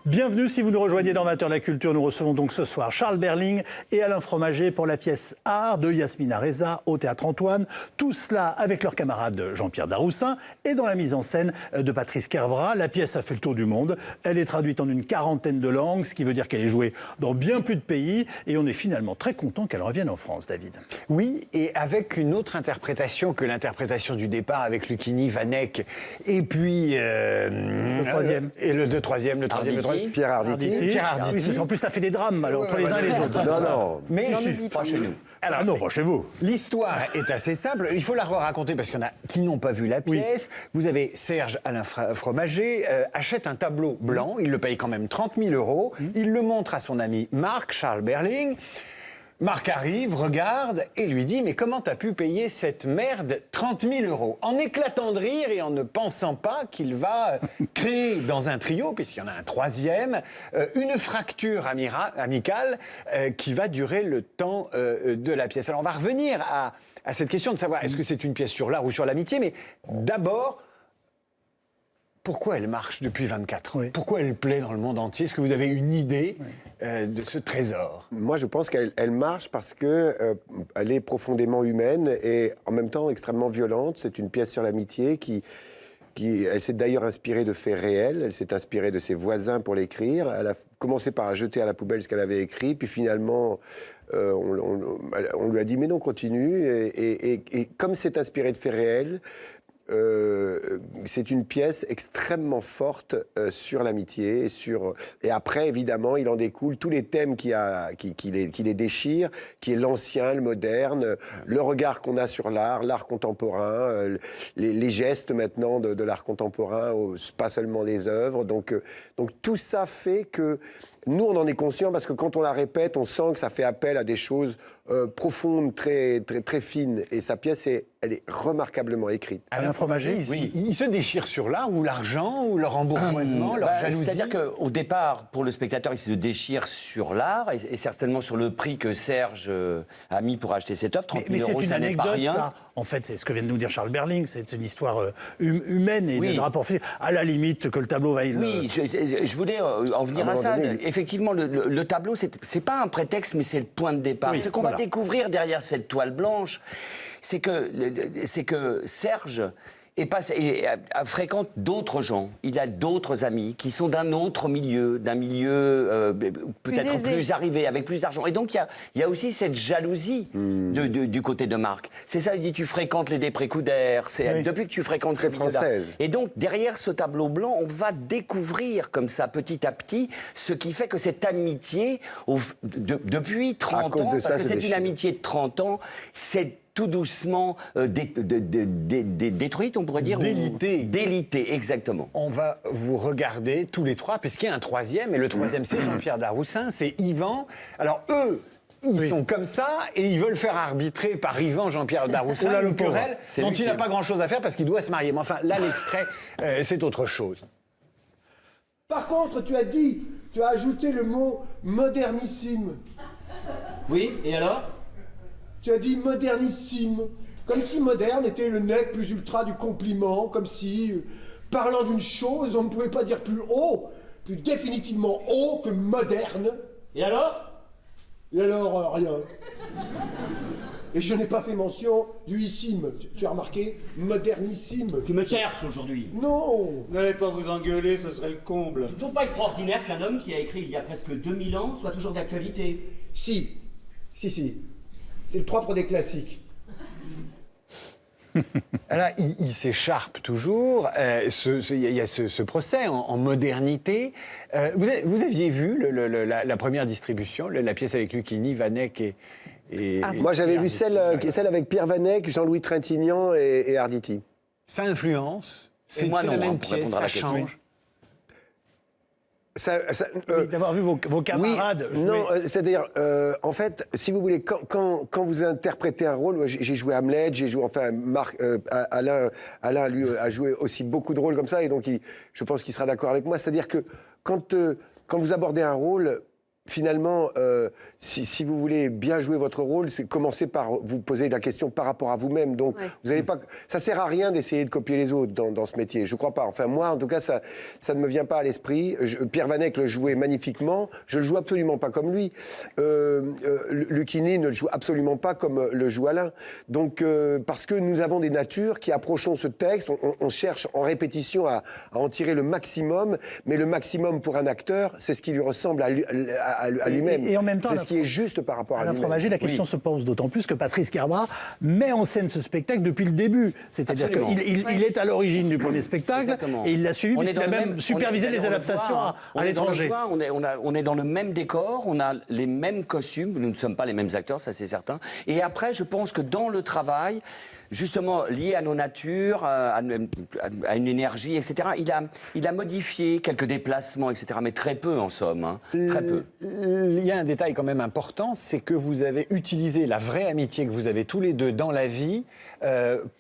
Bienvenue si vous nous rejoignez dans 20 heures de la culture. Nous recevons donc ce soir Charles Berling et Alain Fromager pour la pièce Art de Yasmina Reza au Théâtre Antoine. Tout cela avec leur camarade Jean-Pierre Daroussin et dans la mise en scène de Patrice Kerbrat. La pièce a fait le tour du monde. Elle est traduite en une quarantaine de langues, ce qui veut dire qu'elle est jouée dans bien plus de pays. Et on est finalement très content qu'elle revienne en France, David. Oui, et avec une autre interprétation que l'interprétation du départ avec Lucchini, Vanek et puis... le troisième. Et le troisième. Pierre Arditi. Pierre Arditi. Oui, parce qu'en plus, ça fait des drames entre les uns et les autres. Non. Mais pas chez nous. Alors, non, pas chez vous. L'histoire est assez simple. Il faut la raconter parce qu'il y en a qui n'ont pas vu la pièce. Oui. Vous avez Serge Alain Fromager achète un tableau blanc. Il le paye quand même 30 000 €. Il le montre à son ami Marc, Charles Berling. Marc arrive, regarde et lui dit « Mais comment t'as pu payer cette merde 30 000 €» en éclatant de rire et en ne pensant pas qu'il va créer dans un trio, puisqu'il y en a un troisième, une fracture amicale qui va durer le temps de la pièce. Alors on va revenir à cette question de savoir est-ce que c'est une pièce sur l'art ou sur l'amitié, mais d'abord... Pourquoi elle marche depuis 24 ans ? Oui. Pourquoi elle plaît dans le monde entier ? Est-ce que vous avez une idée de ce trésor ? Moi, je pense qu'elle marche parce qu'elle est profondément humaine et en même temps extrêmement violente. C'est une pièce sur l'amitié elle s'est d'ailleurs inspirée de faits réels. Elle s'est inspirée de ses voisins pour l'écrire. Elle a commencé par jeter à la poubelle ce qu'elle avait écrit. Puis finalement, on lui a dit « Mais non, continue ». Et comme c'est inspiré de faits réels... c'est une pièce extrêmement forte sur l'amitié et après évidemment il en découle tous les thèmes qui les déchirent, qui est l'ancien, le moderne, le regard qu'on a sur l'art contemporain, les gestes maintenant de l'art contemporain, pas seulement les œuvres, donc tout ça fait que nous, on en est conscient parce que quand on la répète, on sent que ça fait appel à des choses profondes, très, très, très fines. Et sa pièce, elle est remarquablement écrite. Alain Fromager, oui. Il se déchire sur l'art ou l'argent ou le remboursement, leur jalousie. C'est-à-dire qu'au départ, pour le spectateur, il se déchire sur l'art et certainement sur le prix que Serge a mis pour acheter cette œuvre. 30 000 €, ça n'est pas rien. Ça. En fait, c'est ce que vient de nous dire Charles Berling. C'est une histoire humaine et de rapport à la limite que le tableau va... Oui, je voulais en venir à ça. Effectivement, le tableau, c'est pas un prétexte, mais c'est le point de départ. Oui, ce qu'on va découvrir derrière cette toile blanche, c'est que Serge fréquente d'autres gens. Il a d'autres amis qui sont d'un autre milieu, peut-être plus arrivé, avec plus d'argent. Et donc, il y a aussi cette jalousie du côté de Marc. C'est ça, il dit, tu fréquentes les déprécoudères. Depuis que tu fréquentes ces française. Et donc, derrière ce tableau blanc, on va découvrir comme ça, petit à petit, ce qui fait que cette amitié, depuis 30 ans, parce que c'est une amitié de 30 ans, c'est tout doucement détruite, on pourrait dire. Délitée, exactement. On va vous regarder tous les trois, puisqu'il y a un troisième, et le troisième, c'est Jean-Pierre Daroussin, c'est Yvan. Alors, eux, ils sont comme ça, et ils veulent faire arbitrer par Yvan Jean-Pierre Daroussin une querelle dont il n'a pas grand-chose à faire, parce qu'il doit se marier. Mais enfin, là, l'extrait, c'est autre chose. Par contre, tu as ajouté le mot « modernissime ». Oui, et alors ? Tu as dit modernissime, comme si moderne était le nec plus ultra du compliment, comme si, parlant d'une chose, on ne pouvait pas dire plus haut, plus définitivement haut que moderne. Et alors ? Et alors, rien. Et je n'ai pas fait mention du issime. Tu as remarqué ? Modernissime. Tu me cherches aujourd'hui. Non. N'allez pas vous engueuler, ce serait le comble. C'est toujours pas extraordinaire qu'un homme qui a écrit il y a presque 2000 ans soit toujours d'actualité. Si. C'est le propre des classiques. Là, il s'écharpe toujours. Il y a ce procès en modernité. Vous aviez vu la première distribution, la pièce avec Lucchini, Vanek et moi, j'avais vu celle avec Pierre Vanek, Jean-Louis Trintignant et Arditi. Ça influence. C'est moi, la non, même pièce, ça change. D'avoir vu vos camarades jouer. Non, c'est-à-dire, en fait, si vous voulez, quand vous interprétez un rôle, j'ai joué Hamlet, j'ai joué, enfin, Alain, lui, a joué aussi beaucoup de rôles comme ça, et donc je pense qu'il sera d'accord avec moi. C'est-à-dire que quand vous abordez un rôle, finalement, si vous voulez bien jouer votre rôle, c'est commencer par vous poser la question par rapport à vous-même. Donc, vous n'avez pas, ça sert à rien d'essayer de copier les autres dans ce métier. Je crois pas. Enfin, moi, en tout cas, ça ne me vient pas à l'esprit. Pierre Van Eyck le jouait magnifiquement. Je le joue absolument pas comme lui. Lucchini ne le joue absolument pas comme le joue Alain. Donc, parce que nous avons des natures qui approchons ce texte, on cherche en répétition à en tirer le maximum, mais le maximum pour un acteur, c'est ce qui lui ressemble à lui-même. Et en même temps, c'est ce qui est juste par rapport à Alain lui-même. Fromager, la question se pose d'autant plus que Patrice Kerbrat met en scène ce spectacle depuis le début. C'est-à-dire Absolument. qu'il est à l'origine du premier spectacle Exactement. et il l'a suivi On est puisqu'il a dans le même même- supervisé on est- les on le adaptations voit, à l'étranger. On est dans le même décor, on a les mêmes costumes, nous ne sommes pas les mêmes acteurs, ça c'est certain. Et après, je pense que dans le travail, justement lié à nos natures, à une énergie, etc., il a modifié quelques déplacements, etc., mais très peu en somme, hein, très peu. Il y a un détail quand même important, c'est que vous avez utilisé la vraie amitié que vous avez tous les deux dans la vie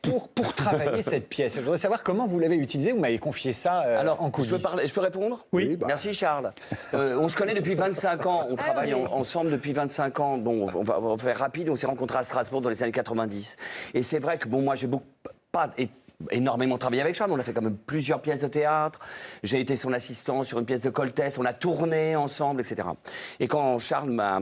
pour travailler cette pièce. Je voudrais savoir comment vous l'avez utilisée. Vous m'avez confié ça Alors, en coulisses. je peux répondre? Oui. Merci Charles. On se connaît depuis 25 ans, on travaille ensemble depuis 25 ans. Bon, on va faire rapide, on s'est rencontrés à Strasbourg dans les années 90. Et c'est vrai que, bon, moi j'ai pas énormément travaillé avec Charles, on a fait quand même plusieurs pièces de théâtre, j'ai été son assistant sur une pièce de Coltès, on a tourné ensemble, etc. Et quand Charles m'a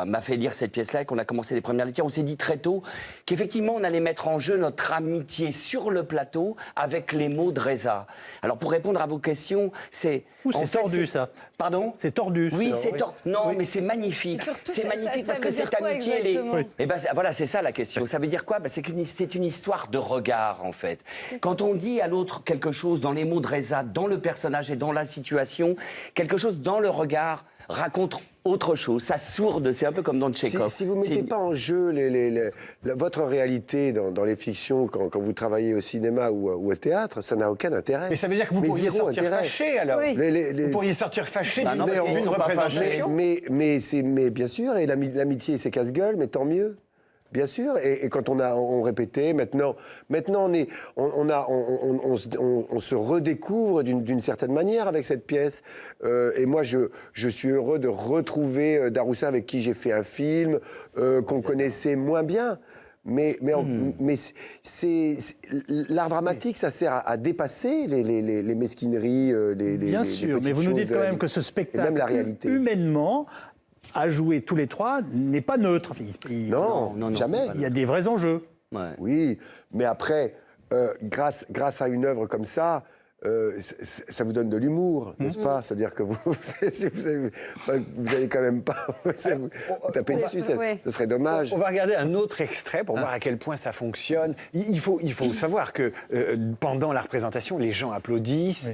m'a fait lire cette pièce-là et qu'on a commencé les premières lectures, on s'est dit très tôt qu'effectivement on allait mettre en jeu notre amitié sur le plateau avec les mots de Reza. Alors pour répondre à vos questions, c'est... C'est tordu, ça. Pardon? C'est tordu. Oui, c'est oui. tordu. Non, mais c'est magnifique. Surtout, C'est ça magnifique veut parce que dire cette quoi amitié, elle est... exactement Eh ben, voilà, c'est ça la question. Ça veut dire quoi? C'est une histoire de regard, en fait. Quand on dit à l'autre quelque chose dans les mots de Reza, dans le personnage et dans la situation, quelque chose dans le regard raconte autre chose. Ça sourde, c'est un peu comme dans Tchekhov. Si vous ne mettez pas en jeu votre réalité dans les fictions, quand vous travaillez au cinéma ou au théâtre, ça n'a aucun intérêt. Mais ça veut dire que vous Mais pourriez zéro sortir intérêt. fâché, alors. Oui. Vous pourriez sortir fâché Bah non, parce qu'ils d'une sont pas représentation. Mais bien sûr, et l'amitié c'est casse-gueule, mais tant mieux. Bien sûr, et quand on répétait, maintenant on se redécouvre d'une certaine manière avec cette pièce. Et moi, je suis heureux de retrouver Daroussin avec qui j'ai fait un film qu'on connaissait moins bien. Mais l'art dramatique, ça sert à dépasser les mesquineries, Bien sûr, mais vous nous dites quand même que ce spectacle, même la réalité. humainement, à jouer tous les trois, n'est pas neutre. Enfin, Non, non, jamais. c'est pas il y a des vrais enjeux. Ouais. Oui, mais après, grâce à une œuvre comme ça, ça vous donne de l'humour, n'est-ce pas? C'est-à-dire que vous allez quand même pas vous taper dessus, ça serait dommage. On va regarder un autre extrait pour voir à quel point ça fonctionne. Il faut savoir que pendant la représentation, les gens applaudissent,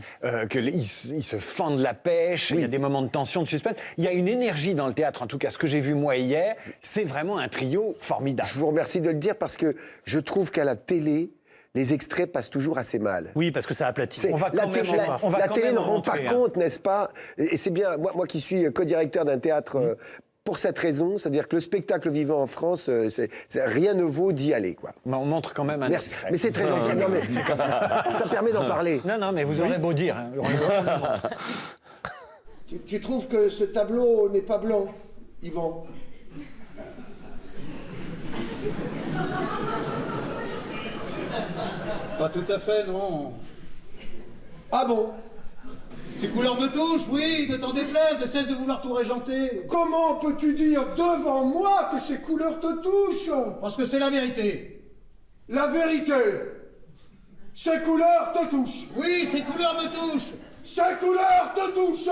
qu'ils se fendent la pêche, il y a des moments de tension, de suspense. Il y a une énergie dans le théâtre, en tout cas ce que j'ai vu moi hier, c'est vraiment un trio formidable. Je vous remercie de le dire parce que je trouve qu'à la télé, les extraits passent toujours assez mal. Oui, parce que ça aplatit. On va quand même en- on va la quand télé même ne en rend pas montrer un. compte, n'est-ce pas? Et c'est bien, moi qui suis co-directeur d'un théâtre, pour cette raison, c'est-à-dire que le spectacle vivant en France, rien ne vaut d'y aller, quoi. Mais on montre quand même un Merci. extrait. Mais c'est très gentil. Non, mais ça permet d'en parler. Non, mais vous aurez beau dire. Hein. Tu trouves que ce tableau n'est pas blanc, Yvan? Pas tout à fait, non. Ah bon? Ces couleurs me touchent, oui, ne t'en déplaise, ne cesse de vouloir tout régenter. Comment peux-tu dire devant moi que ces couleurs te touchent? Parce que c'est la vérité. La vérité, ces couleurs te touchent. Oui, ces couleurs me touchent. Ces couleurs te touchent.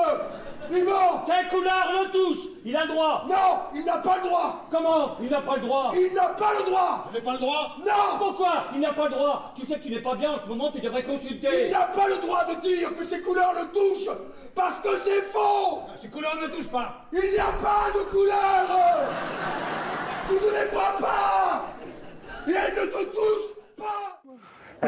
Yvan! Ces couleurs le touchent. Il a le droit. Non, il n'a pas le droit. Comment? Il n'a pas le droit. Il n'a pas le droit. Il n'a pas le droit? Non. Pourquoi? Il n'a pas le droit. Tu sais que tu n'es pas bien en ce moment, tu devrais consulter. Il n'a pas le droit de dire que ces couleurs le touchent parce que c'est faux. Ces couleurs ne me touchent pas. Il n'y a pas de couleurs. Tu ne les vois pas. Et elles ne te touchent pas.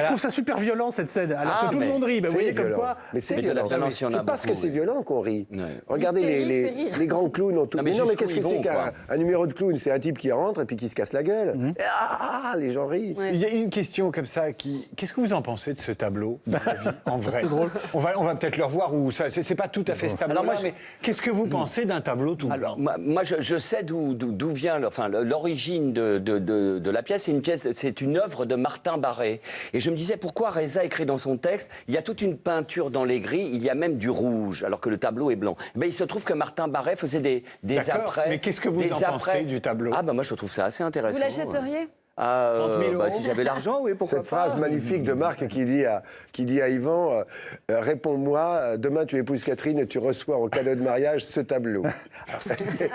je trouve ça super violent cette scène, alors Ah, que tout le mais monde rit. Ben, vous C'est voyez comme violent. quoi. Mais c'est Mais de la violent. violence, il y en a C'est parce beaucoup, que c'est oui. violent qu'on rit. Ouais. Regardez L'hystérie fait rire. les grands clowns ont tout. Non, mais Mais non, mais jusqu'où qu'est-ce que ils c'est vont, quoi. qu'un numéro de clown? C'est un type qui rentre et puis qui se casse la gueule. Ah, les gens rient. Ouais. Il y a une question comme ça qu'est-ce que vous en pensez de ce tableau dans la vie, en vrai? C'est drôle. On va peut-être le revoir ou ça. C'est pas tout à fait ce tableau-là, Alors moi, mais qu'est-ce que vous pensez d'un tableau tout Alors, blanc? moi, je sais d'où vient l'origine de la pièce. C'est une œuvre de Martin Barret. Et je me disais, pourquoi Reza écrit dans son texte, il y a toute une peinture dans les gris, il y a même du rouge, alors que le tableau est blanc. Ben, il se trouve que Martin Barret faisait des D'accord, apprêts. mais qu'est-ce que vous des en pensez du tableau? Ah, ben moi, je trouve ça assez intéressant. Vous l'achèteriez? 30 000 euros. Si j'avais l'argent, oui, pourquoi Cette pas. phrase magnifique de Marc qui dit à Yvan réponds-moi, demain tu épouses Catherine et tu reçois en cadeau de mariage ce tableau.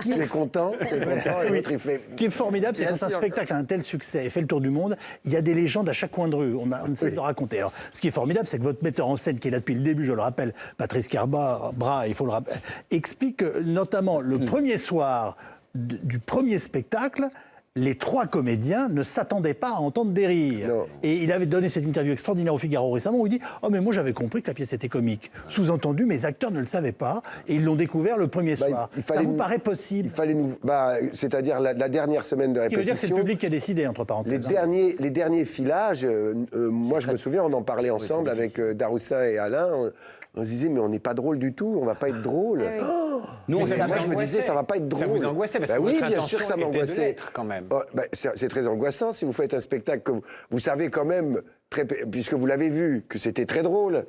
Tu es content, et l'autre, il fait. Ce qui est formidable, c'est Bien quand un sûr. spectacle a un tel succès et fait le tour du monde, il y a des légendes à chaque coin de rue. On ne cesse de raconter. Alors, ce qui est formidable, c'est que votre metteur en scène, qui est là depuis le début, je le rappelle, Patrice Kerbrat, il faut le rappeler, explique que, notamment le premier soir du premier spectacle, les 3 comédiens ne s'attendaient pas à entendre des rires. Non. Et il avait donné cette interview extraordinaire au Figaro récemment où il dit « Oh mais moi j'avais compris que la pièce était comique. » Sous-entendu, mes acteurs ne le savaient pas et ils l'ont découvert le premier soir. il Ça fallait vous nous- paraît possible? Il fallait nous. C'est-à-dire la dernière semaine de Ce qui veut dire que c'est le répétition. public qui a décidé, entre parenthèses. Les derniers filages, moi je me souviens, on en parlait ensemble avec Daroussin et Alain. On se disait, mais on n'est pas drôle du tout, on va pas être drôle. Ah oui. Nous, on Mais ça s'est vous Moi, je me angoissait. disais, ça va pas être drôle. Ça vous angoissait parce que Bah oui, votre bien intention sûr que ça était de m'angoissait. l'être, quand même. Oh, bah, c'est très angoissant si vous faites un spectacle que vous savez quand même, puisque vous l'avez vu, que c'était très drôle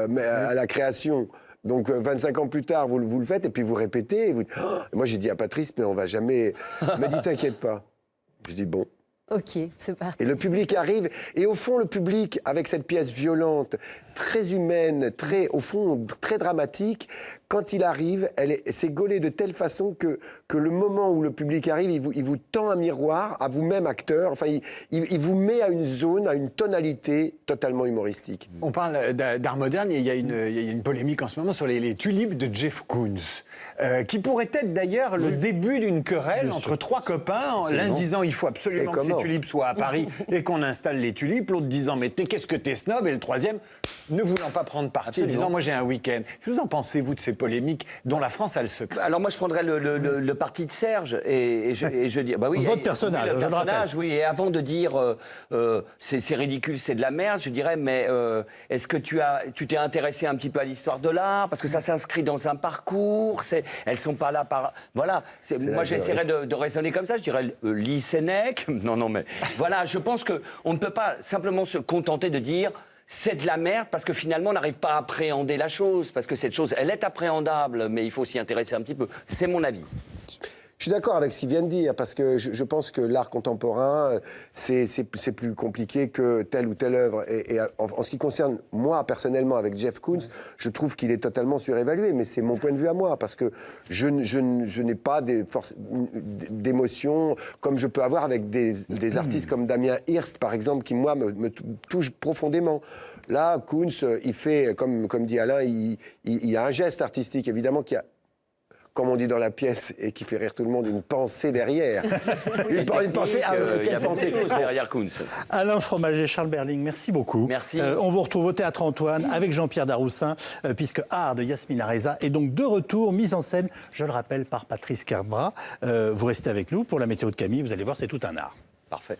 mais à la création. Donc 25 ans plus tard, vous le faites et puis vous répétez. Et moi, j'ai dit à Patrice, mais on va jamais. Il m'a dit, t'inquiète pas. Je dis bon. Ok, c'est parti. Et le public arrive, et au fond, le public, avec cette pièce violente, très humaine, au fond, très dramatique, quand il arrive, c'est gaulé de telle façon que le moment où le public arrive, il vous tend un miroir, à vous-même acteur, enfin, il vous met à une zone, à une tonalité totalement humoristique. On parle d'art moderne, il y a une polémique en ce moment sur les tulipes de Jeff Koons, qui pourrait être d'ailleurs le début d'une querelle entre 3 copains, l'un disant il faut absolument Et que ces comment tulipes soient à Paris et qu'on installe les tulipes, l'autre disant mais qu'est-ce que t'es snob, et le troisième ne voulant pas prendre parti, Absolument. disant moi j'ai un week-end. Que vous en pensez, vous, de ces polémiques dont la France a le secret? Alors moi je prendrais le parti de Serge et je dis bah oui, Votre personnage, oui, le je le personnage, oui, et avant de dire c'est ridicule, c'est de la merde, je dirais mais est-ce que tu t'es intéressé un petit peu à l'histoire de l'art parce que ça s'inscrit dans un parcours, elles sont pas là par voilà, moi j'essaierais de raisonner comme ça, je dirais lis Sénèque, non mais voilà, je pense que on ne peut pas simplement se contenter de dire c'est de la merde parce que finalement on n'arrive pas à appréhender la chose, parce que cette chose, elle est appréhendable, mais il faut s'y intéresser un petit peu. C'est mon avis. Je suis d'accord avec ce qu'il vient de dire, parce que je pense que l'art contemporain, c'est plus compliqué que telle ou telle œuvre. Et en ce qui concerne moi, personnellement, avec Jeff Koons, je trouve qu'il est totalement surévalué, mais c'est mon point de vue à moi, parce que je n'ai pas d'émotion comme je peux avoir avec des artistes comme Damien Hirst, par exemple, qui, moi, me touche profondément. Là, Koons, il fait, comme dit Alain, il a un geste artistique, évidemment, qui a, comme on dit dans la pièce, et qui fait rire tout le monde, une pensée derrière. une pensée, Il y a quelle beaucoup de pensée choses derrière Koons. Alain Fromager, Charles Berling, merci beaucoup. Merci. On vous retrouve au Théâtre Antoine avec Jean-Pierre Daroussin, puisque Art de Yasmina Reza est donc de retour, mise en scène, je le rappelle, par Patrice Kerbrat. Vous restez avec nous pour la météo de Camille, vous allez voir, c'est tout un art. Parfait.